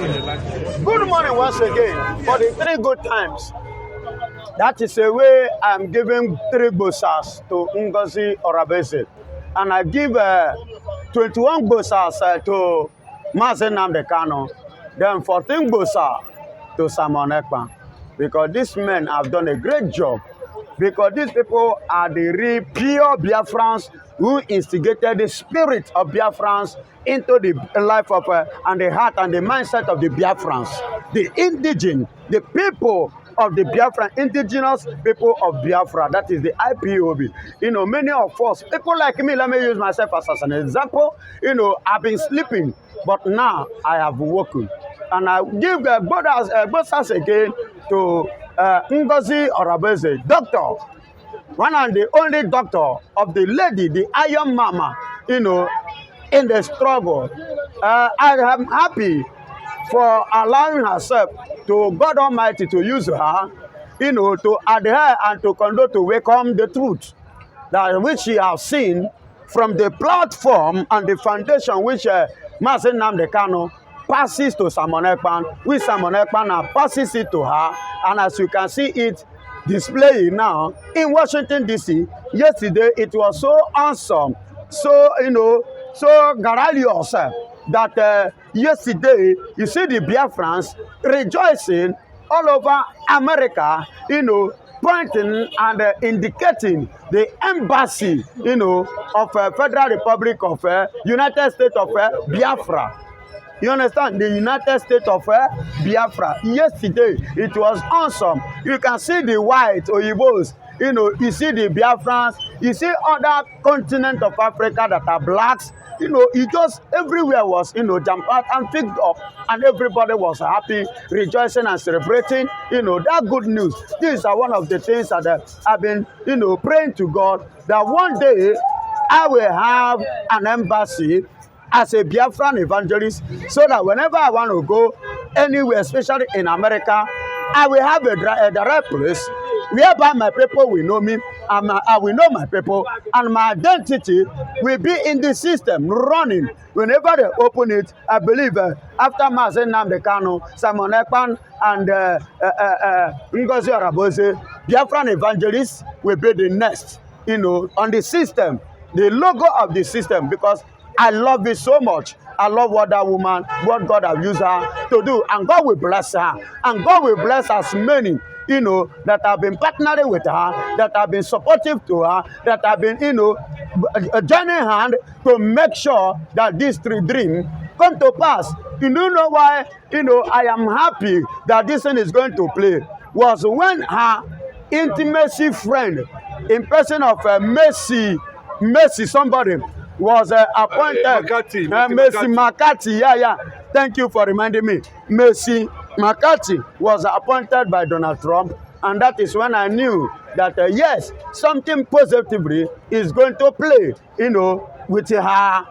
Good morning once again for the 3 good times. That is a way I'm giving 3 bosas to Ngozi Orabese. And I give 21 bosas to Mazen Namdekano. Then 14 bosa to Simon Ekpan. Because these men have done a great job. Because these people are the real pure Biafrans who instigated the spirit of Biafrans into the life of and the heart and the mindset of the Biafrans. The indigenous, the people of the Biafran, indigenous people of Biafra, that is the IPOB. You know, many of us, people like me, let me use myself as an example. You know, I've been sleeping, but now I have woken. And I give the brothers again to Ngozi Orabese, doctor, one and the only doctor of the lady, the Iron Mama, you know, in the struggle. I am happy for allowing herself to God Almighty to use her, you know, to adhere and to conduct to welcome the truth that which she has seen from the platform and the foundation which Mazen Namdekano passes to Simon Ekpan, which Simon Ekpan passes it to her, and as you can see it displayed now in Washington DC. Yesterday it was so awesome, so you know, so garrulous that yesterday you see the Biafrans rejoicing all over America, you know, pointing and indicating the embassy, you know, of Federal Republic of United States of Biafra. You understand? The United States of Biafra. Yesterday, it was awesome. You can see the white Oyibos. You know, you see the Biafrans. You see other continents of Africa that are blacks. You know, it just everywhere was, you know, jumped out and picked up. And everybody was happy, rejoicing and celebrating. You know, that good news. These are one of the things that I've been, you know, praying to God that one day I will have an embassy as a Biafran evangelist, so that whenever I want to go anywhere, especially in America, I will have a direct place whereby my people will know me, and I will know my people, and my identity will be in the system running. Whenever they open it, I believe after Mazen Namdekano, Simon Ekpan, and Ngozi Orabese, Biafran evangelists will be the next, you know, on the system, the logo of the system, because I love it so much. I love what that woman, what God has used her to do. And God will bless her. And God will bless as many, you know, that have been partnering with her, that have been supportive to her, that have been, you know, joining hand to make sure that this dream come to pass. You know why, you know, I am happy that this thing is going to play. Was when her intimacy friend, in person of Mercy somebody, was appointed. Mercy McCarthy, yeah. Thank you for reminding me. Mercy McCarthy was appointed by Donald Trump, and that is when I knew that yes, something positively is going to play, you know, with her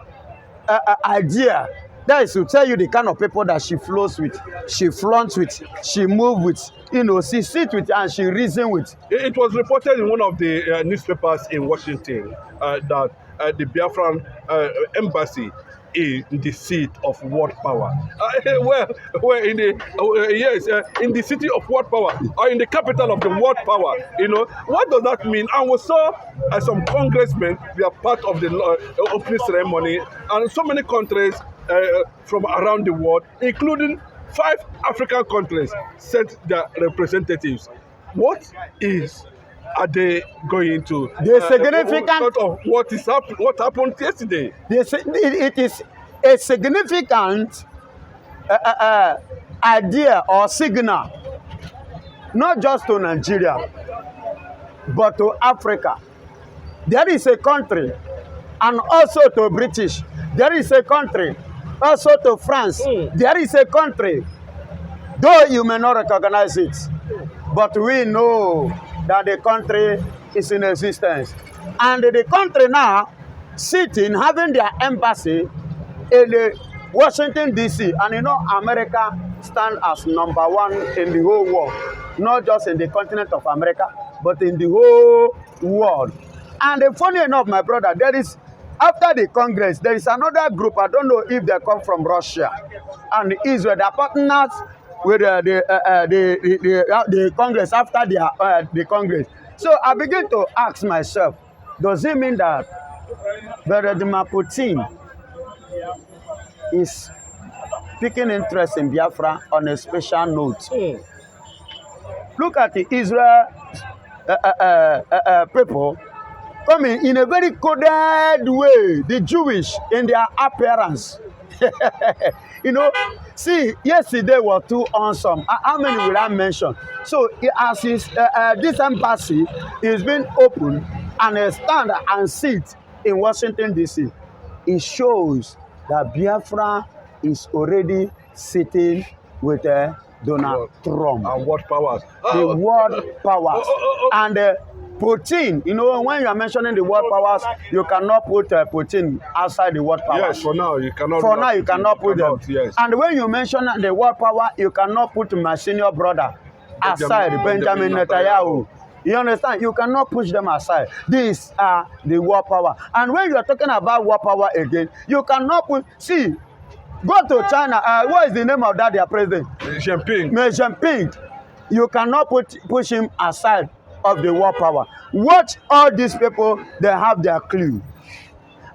idea. That is to tell you the kind of people that she flows with, she flaunts with, she moves with, you know, she sits with, and she reasons with. It was reported in one of the newspapers in Washington that the Biafran embassy is the seat of world power. Well, in the in the city of world power, or in the capital of the world power. You know, what does that mean? And we saw some congressmen were part of the opening ceremony, and so many countries from around the world, including 5 African countries, sent their representatives. What are they going to? The significant of what happened yesterday. It is a significant idea or signal, not just to Nigeria, but to Africa. There is a country, and also to British. There is a country, also to France. There is a country, though you may not recognize it, but we know that the country is in existence. And the country now sitting, having their embassy in the Washington, D.C. And you know, America stands as #1 in the whole world. Not just in the continent of America, but in the whole world. And funny enough, my brother, there is After the Congress, there is another group. I don't know if they come from Russia and Israel. They are partners with the Congress after the Congress. So I begin to ask myself, does it mean that Vladimir Putin is taking interest in Biafra on a special note? Look at the Israel people coming in a very coded way, the Jewish in their appearance. You know, see, yesterday was too awesome. How many will I mention? So, as this embassy is being opened and a stand and seat in Washington, D.C., it shows that Biafra is already sitting with Donald Trump. And what powers? The world powers. And Putin, you know, when you are mentioning the world powers, you cannot put Putin outside the world powers. Yes, for now you cannot. For now, you cannot put them. Yes. And when you mention the world power, you cannot put my senior brother aside, Benjamin Netanyahu. You understand? You cannot push them aside. These are the world power. And when you are talking about world power again, you cannot put. See, go to China. What is the name of that their president? Xi Jinping. Xi Jinping. You cannot push him aside of the world power. Watch all these people, they have their clue.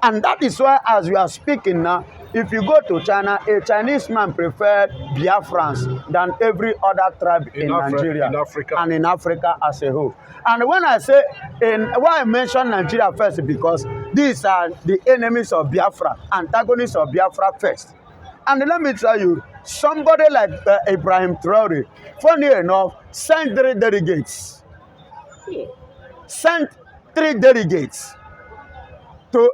And that is why, as we are speaking now, if you go to China, a Chinese man preferred Biafrans than every other tribe in Nigeria in Africa. And in Africa as a whole. And when I say, why I mention Nigeria first, because these are the enemies of Biafra, antagonists of Biafra first. And let me tell you, somebody like Ibrahim Traore, funny enough, sent 3 delegates. Sent 3 delegates to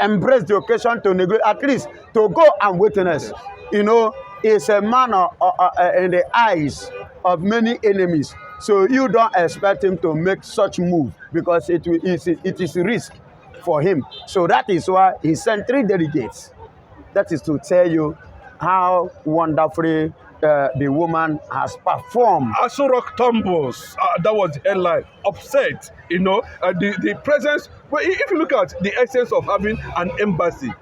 embrace the occasion, to negotiate, at least to go and witness. You know, it's a man in the eyes of many enemies. So you don't expect him to make such move because it is a risk for him. So that is why he sent 3 delegates. That is to tell you how wonderfully the woman has performed. Aso Rock tumbles. That was the headline. Upset, you know, the presence. Well, if you look at the essence of having an embassy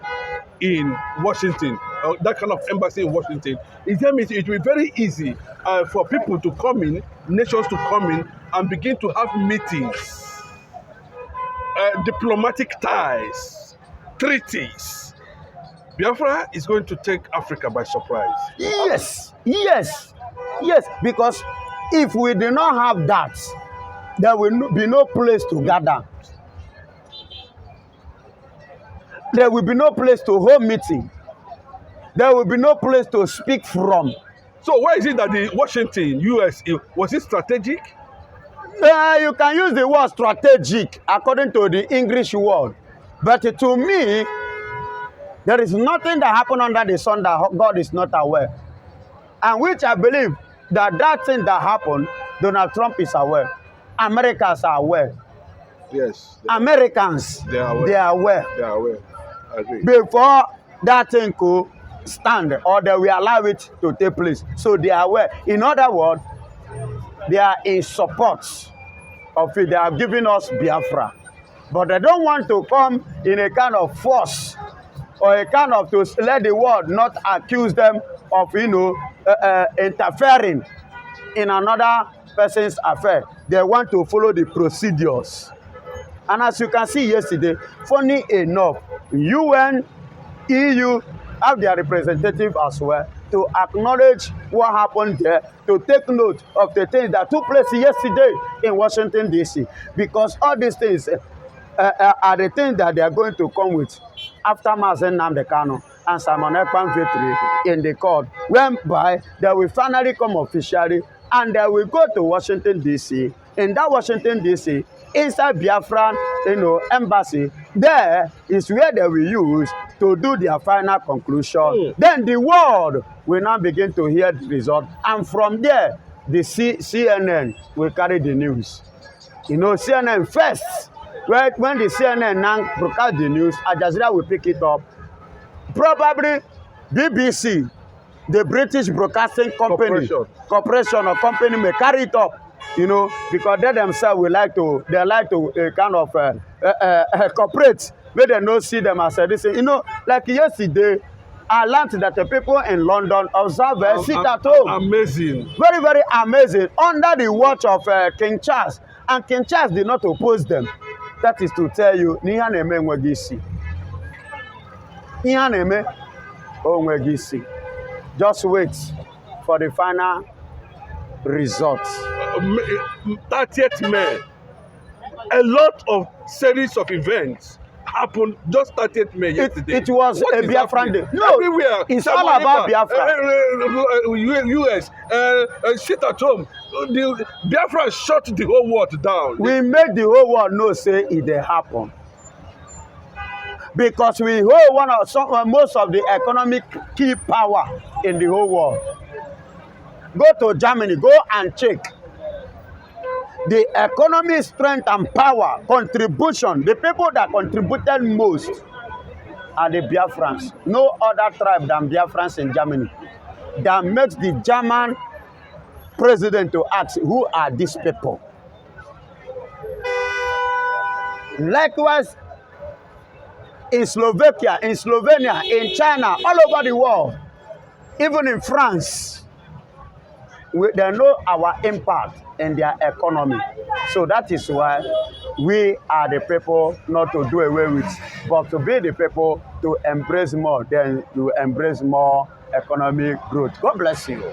in Washington, that kind of embassy in Washington, it means it will be very easy for people to come in, nations to come in and begin to have meetings, diplomatic ties, treaties. Biafra is going to take Africa by surprise. Yes, yes, yes. Because if we do not have that, there will be no place to gather. There will be no place to hold meeting. There will be no place to speak from. So why is it that the Washington, US, was it strategic? You can use the word strategic according to the English word. But to me, there is nothing that happened under the sun that God is not aware. And which I believe that thing that happened, Donald Trump is aware. Americans are aware. Yes. Americans, they are aware. They are aware. They are aware. I agree. Before that thing could stand or they will allow it to take place. So they are aware. In other words, they are in support of it. They are giving us Biafra. But they don't want to come in a kind of force or a kind of to let the world not accuse them of, you know, interfering in another person's affair. They want to follow the procedures. And as you can see yesterday, funny enough, UN, EU have their representative as well to acknowledge what happened there, to take note of the things that took place yesterday in Washington, D.C. Because all these things are the things that they are going to come with after Mazen Nnamdi Kanu and Simon Ekpan victory in the court, whereby they will finally come officially and they will go to Washington, D.C. In that Washington, D.C., inside Biafran, you know, embassy, there is where they will use to do their final conclusion. Then the world will now begin to hear the result. And from there, the CNN will carry the news. You know, CNN first. Right, when the CNN now broadcast the news, Al Jazeera will pick it up. Probably BBC, the British Broadcasting Corporation or company may carry it up, you know, because they themselves will like to, kind of cooperate May they not see them as this. You know, like yesterday, I learned that the people in London observe sit at home. Amazing. Very, very amazing. Under the watch of King Charles. And King Charles did not oppose them. That is to tell you, Nihaneme Nwegisi. Nihaneme Nwegisi. Just wait for the final results. 30th May. A lot of series of events happened just 30th May yesterday. It was what a Biafran day. No, everywhere. it's all about Biafra. US, sit at home. The Biafra shut the whole world down. We made the whole world know say it dey happen. Because we hold one of most of the economic key power in the whole world. Go to Germany, go and check. The economic strength and power, contribution, the people that contributed most are the Biafrans. No other tribe than Biafrans in Germany. That makes the German president to ask, who are these people? Likewise, in Slovakia, in Slovenia, in China, all over the world, even in France, they know our impact in their economy. So that is why we are the people not to do away with, but to be the people to embrace more, then to embrace more economic growth. God bless you.